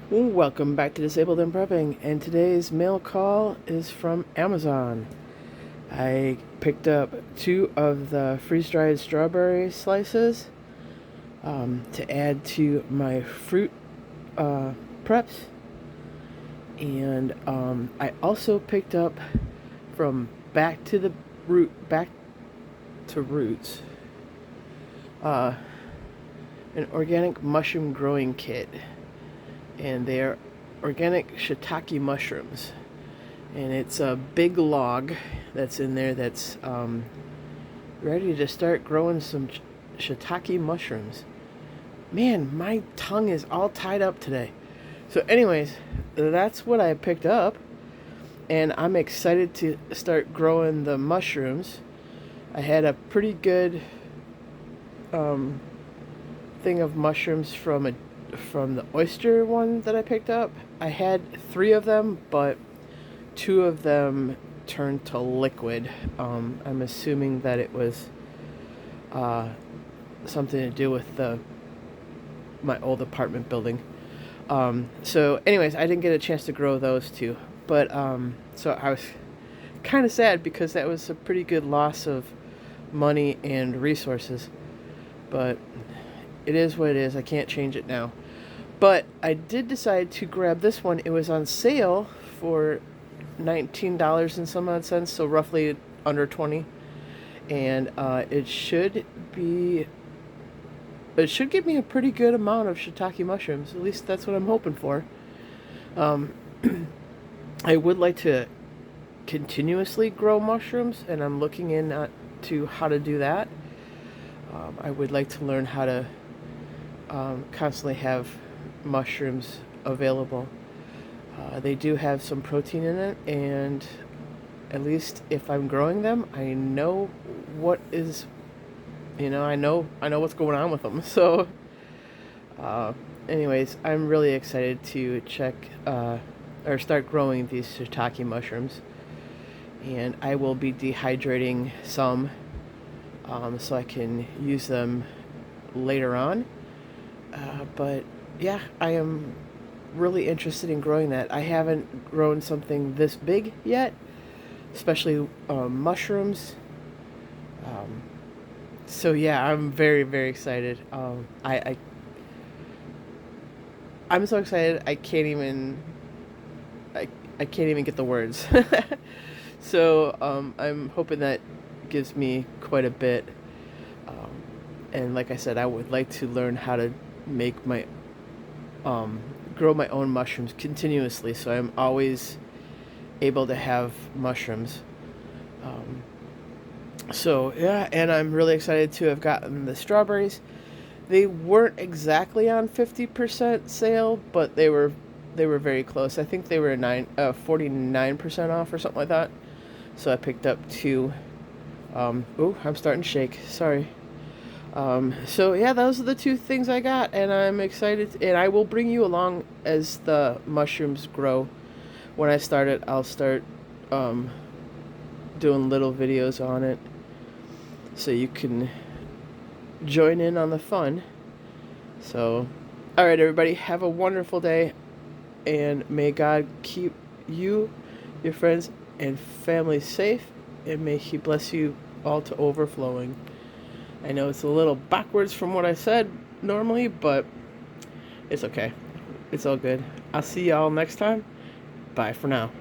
Welcome back to Disabled and Prepping, and today's mail call is from Amazon. I picked up 2 of the freeze-dried strawberry slices to add to my fruit preps, and I also picked up from Back to Roots, an organic mushroom growing kit, and they are organic shiitake mushrooms, and it's a big log that's in there that's ready to start growing some shiitake mushrooms. Man, my tongue is all tied up today. So anyways, that's what I picked up, and I'm excited to start growing the mushrooms. I had a pretty good thing of mushrooms from the oyster one that I picked up. I had 3 of them, but 2 of them turned to liquid. I'm assuming that it was something to do with my old apartment building. So anyways, I didn't get a chance to grow those 2. But so I was kind of sad because that was a pretty good loss of money and resources. But it is what it is. I can't change it now. But I did decide to grab this one. It was on sale for $19 and some odd cents, so roughly under 20. And it should give me a pretty good amount of shiitake mushrooms. At least that's what I'm hoping for. I would like to continuously grow mushrooms, and I'm looking into how to do that. I would like to learn how to constantly have mushrooms available. They do have some protein in it, and at least if I'm growing them, I know what is, I know what's going on with them. So, anyways, I'm really excited to check or start growing these shiitake mushrooms, and I will be dehydrating some so I can use them later on. But yeah, I am really interested in growing that. I haven't grown something this big yet, especially mushrooms. So yeah, I'm very, very excited. I'm so excited I can't even get the words. So I'm hoping that gives me quite a bit. And like I said, I would like to learn how to make my grow my own mushrooms continuously, so I'm always able to have mushrooms. So yeah, and I'm really excited to have gotten the strawberries. They weren't exactly on 50% sale, but they were very close. I think they were 49% off or something like that. So I picked up 2. Oh, I'm starting to shake. Sorry. So yeah, those are the 2 things I got, and I'm excited, and I will bring you along as the mushrooms grow. When I start it, I'll start doing little videos on it, so you can join in on the fun. So, alright everybody, have a wonderful day, and may God keep you, your friends, and family safe, and may He bless you all to overflowing. I know it's a little backwards from what I said normally, but it's okay. It's all good. I'll see y'all next time. Bye for now.